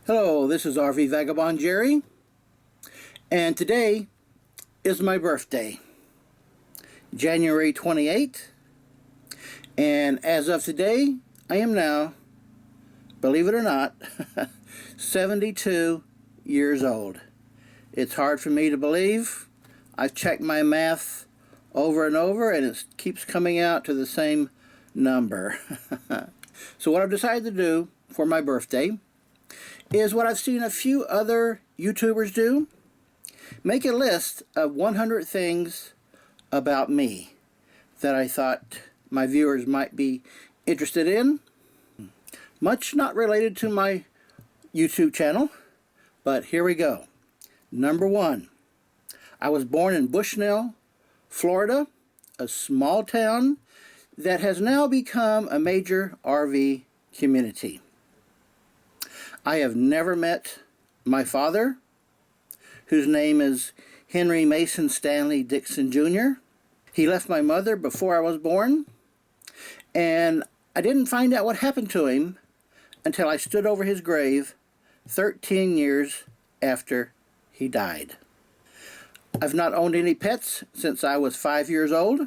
Hello, this is RV Vagabond Jerry, and today is my birthday, January 28th, and as of today, I am now, believe it or not, 72 years old. It's hard for me to believe. I've checked my math over and over, and it keeps coming out to the same number. So what I've decided to do for my birthday is what I've seen a few other YouTubers do. Make a list of 100 things about me that I thought my viewers might be interested in. Much not related to my YouTube channel, but here we go. Number 1. I was born in Bushnell, Florida, a small town that has now become a major RV community. I have never met my father, whose name is Henry Mason Stanley Dixon Jr. He left my mother before I was born, and I didn't find out what happened to him until I stood over his grave 13 years after he died. I've not owned any pets since I was 5 years old.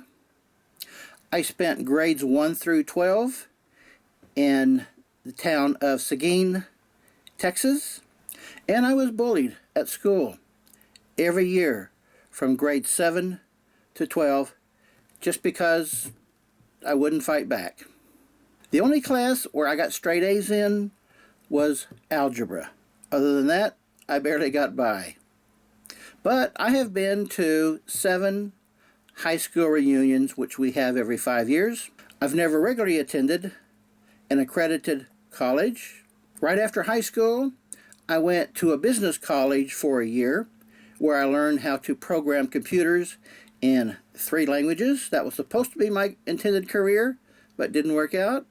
I spent grades 1 through 12 in the town of Seguin, Texas, and I was bullied at school every year from grade 7 to 12 just because I wouldn't fight back. The only class where I got straight A's in was algebra. Other than that, I barely got by. But I have been to 7 high school reunions, which we have every 5 years. I've never regularly attended an accredited college. Right after high school, I went to a business college for a year where I learned how to program computers in 3 languages. That was supposed to be my intended career, but didn't work out.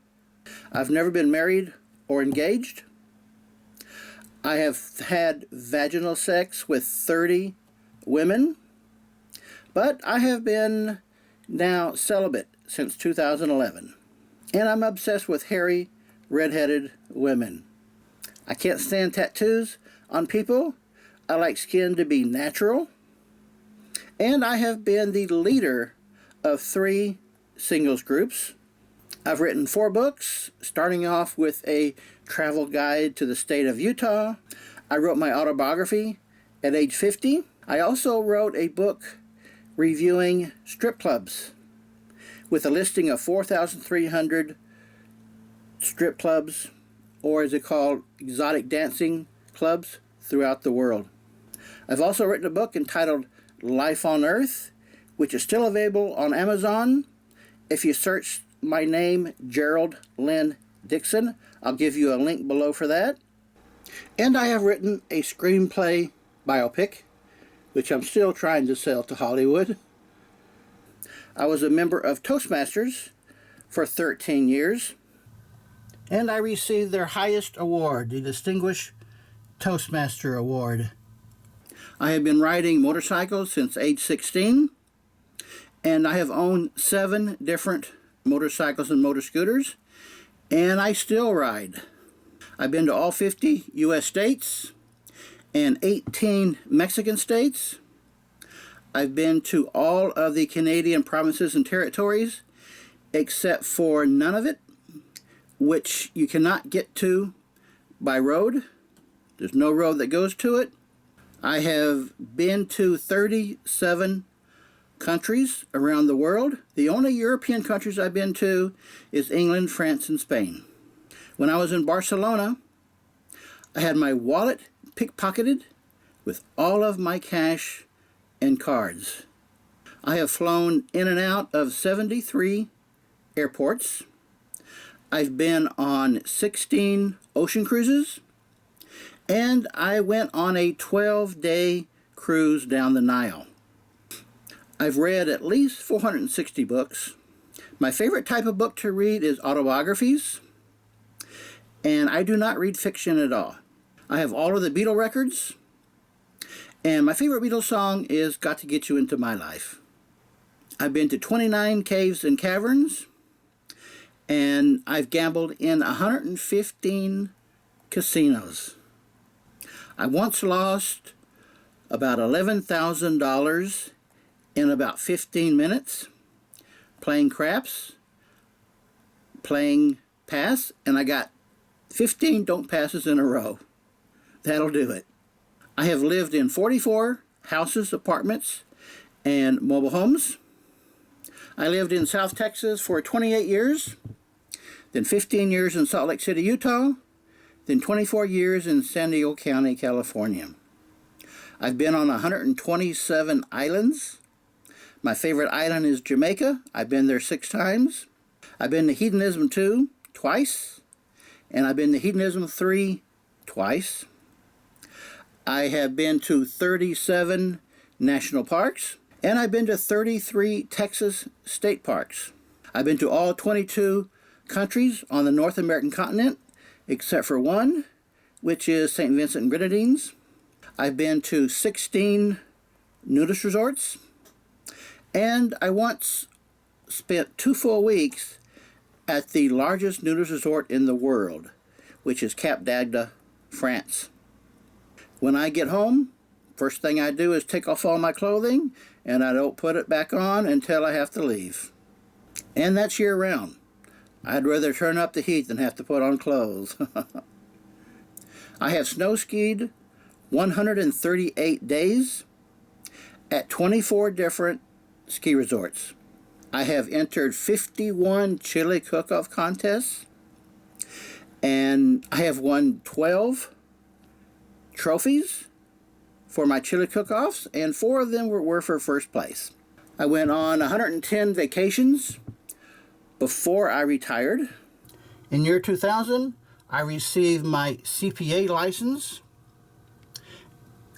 I've never been married or engaged. I have had vaginal sex with 30 women, but I have been now celibate since 2011. And I'm obsessed with hairy, red-headed women. I can't stand tattoos on people. I like skin to be natural. And I have been the leader of 3 singles groups. I've written 4 books, starting off with a travel guide to the state of Utah. I wrote my autobiography at age 50. I also wrote a book reviewing strip clubs with a listing of 4,300 strip clubs, or is it called exotic dancing clubs, throughout the world. I've also written a book entitled Life on Earth, which is still available on Amazon. If you search my name, Gerald Lynn Dixon, I'll give you a link below for that. And I have written a screenplay biopic, which I'm still trying to sell to Hollywood. I was a member of Toastmasters for 13 years. And I received their highest award, the Distinguished Toastmaster Award. I have been riding motorcycles since age 16, and I have owned 7 different motorcycles and motor scooters, and I still ride. I've been to all 50 U.S. states and 18 Mexican states. I've been to all of the Canadian provinces and territories, except for Nunavut, which you cannot get to by road. There's no road that goes to it. I have been to 37 countries around the world. The only European countries I've been to is England, France, and Spain. When I was in Barcelona, I had my wallet pickpocketed with all of my cash and cards. I have flown in and out of 73 airports. I've been on 16 ocean cruises, and I went on a 12-day cruise down the Nile. I've read at least 460 books. My favorite type of book to read is autobiographies, and I do not read fiction at all. I have all of the Beatle records, and my favorite Beatles song is Got to Get You Into My Life. I've been to 29 caves and caverns, and I've gambled in 115 casinos. I once lost about $11,000 in about 15 minutes playing craps, playing pass, and I got 15 don't passes in a row. That'll do it. I have lived in 44 houses, apartments, and mobile homes. I lived in South Texas for 28 years, then 15 years in Salt Lake City, Utah, then 24 years in San Diego County, California. I've been on 127 islands. My favorite island is Jamaica. I've been there 6 times. I've been to Hedonism 2 twice, and I've been to Hedonism 3 twice. I have been to 37 national parks, and I've been to 33 Texas state parks. I've been to all 22 countries on the North American continent, except for one, which is St. Vincent and Grenadines. I've been to 16 nudist resorts, and I once spent 2 full weeks at the largest nudist resort in the world, which is Cap d'Agde, France. When I get home, first thing I do is take off all my clothing, and I don't put it back on until I have to leave. And that's year-round. I'd rather turn up the heat than have to put on clothes. I have snow skied 138 days at 24 different ski resorts. I have entered 51 chili cook-off contests, and I have won 12 trophies for my chili cook-offs, and 4 of them were for first place. I went on 110 vacations before I retired. In year 2000, I received my CPA license,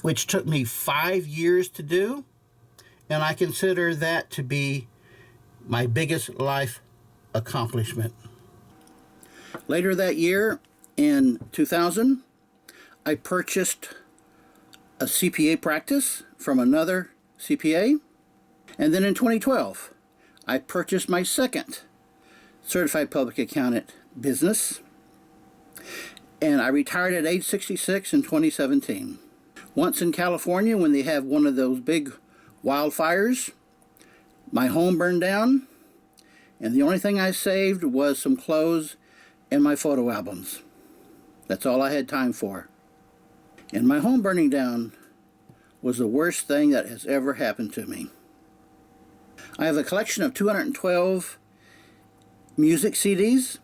which took me 5 years to do, and I consider that to be my biggest life accomplishment. Later that year, in 2000, I purchased a CPA practice from another CPA, and then in 2012, I purchased my second certified public accountant business, and I retired at age 66 in 2017. Once in California, when they have one of those big wildfires, my home burned down, and the only thing I saved was some clothes and my photo albums. That's all I had time for. And my home burning down was the worst thing that has ever happened to me. I have a collection of 212 music CDs,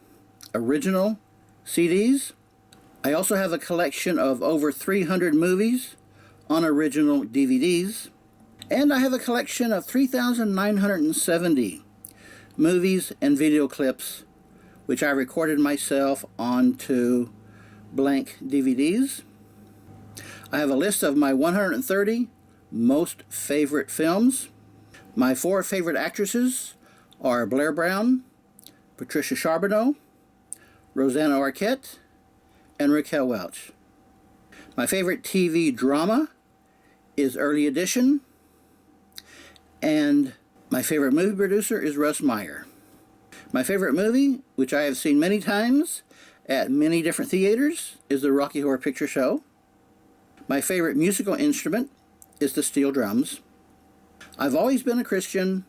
original CDs. I also have a collection of over 300 movies on original DVDs. And I have a collection of 3,970 movies and video clips, which I recorded myself onto blank DVDs. I have a list of my 130 most favorite films. My 4 favorite actresses are Blair Brown, Patricia Charbonneau, Rosanna Arquette, and Raquel Welch. My favorite TV drama is Early Edition, and my favorite movie producer is Russ Meyer. My favorite movie, which I have seen many times at many different theaters, is the Rocky Horror Picture Show. My favorite musical instrument is the steel drums. I've always been a Christian,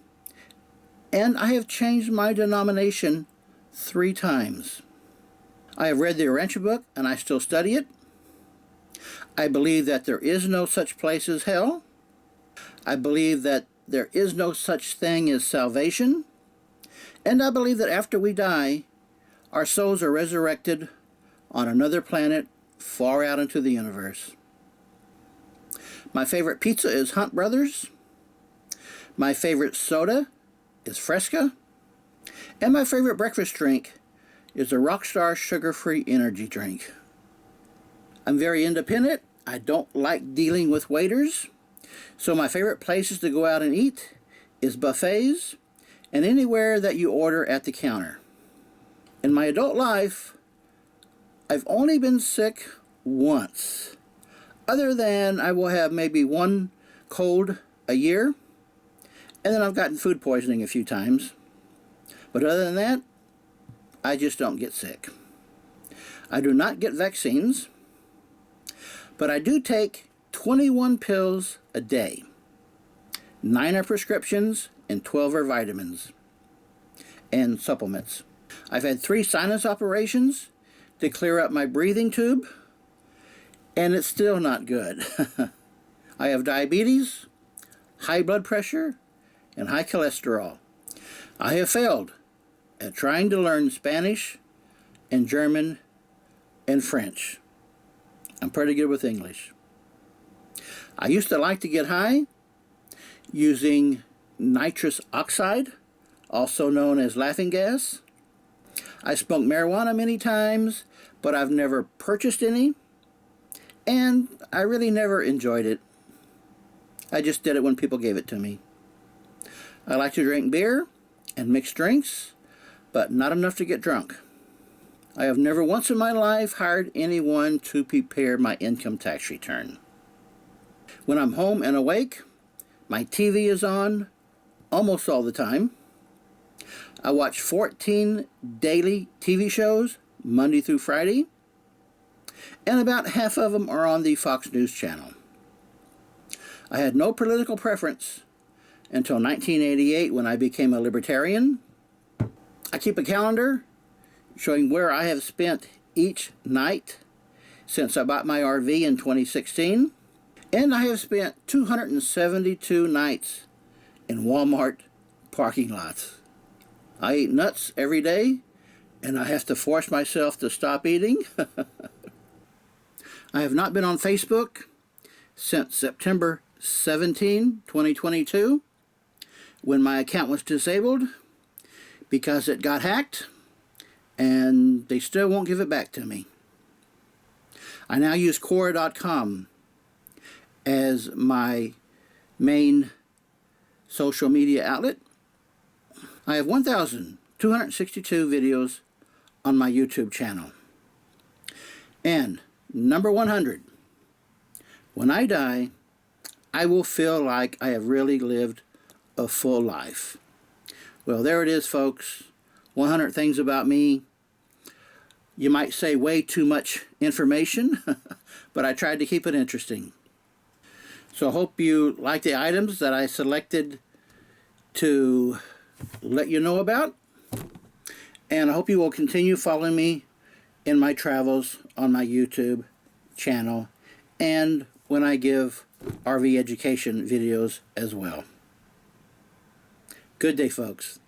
and I have changed my denomination 3 times. I have read the Urantia book, and I still study it. I believe that there is no such place as hell. I believe that there is no such thing as salvation. And I believe that after we die, our souls are resurrected on another planet far out into the universe. My favorite pizza is Hunt Brothers. My favorite soda is Fresca. And my favorite breakfast drink is a Rockstar sugar-free energy drink. I'm very independent. I don't like dealing with waiters. So my favorite places to go out and eat is buffets and anywhere that you order at the counter. In my adult life, I've only been sick once. Other than I will have maybe 1 cold a year, and then I've gotten food poisoning a few times. But other than that, I just don't get sick. I do not get vaccines. But I do take 21 pills a day. 9 are prescriptions and 12 are vitamins and supplements. I've had 3 sinus operations to clear up my breathing tube, and it's still not good. I have diabetes, high blood pressure, and high cholesterol. I have failed at trying to learn Spanish and German and French. I'm pretty good with English. I used to like to get high using nitrous oxide, also known as laughing gas. I smoked marijuana many times, but I've never purchased any, and I really never enjoyed it. I just did it when people gave it to me. I like to drink beer and mixed drinks, but not enough to get drunk. I have never once in my life hired anyone to prepare my income tax return. When I'm home and awake, my TV is on almost all the time. I watch 14 daily TV shows, Monday through Friday, and about half of them are on the Fox News channel. I had no political preference until 1988 when I became a libertarian. I keep a calendar showing where I have spent each night since I bought my RV in 2016, and I have spent 272 nights in Walmart parking lots. I eat nuts every day, and I have to force myself to stop eating. I have not been on Facebook since September 17, 2022, when my account was disabled because it got hacked, and they still won't give it back to me. I now use Quora.com as my main social media outlet. I have 1,262 videos on my YouTube channel. And number 100, when I die, I will feel like I have really lived a full life. Well, there it is, folks. 100 things about me. You might say way too much information, but I tried to keep it interesting. So I hope you like the items that I selected to let you know about. And I hope you will continue following me in my travels on my YouTube channel and when I give RV education videos as well. Good day, folks.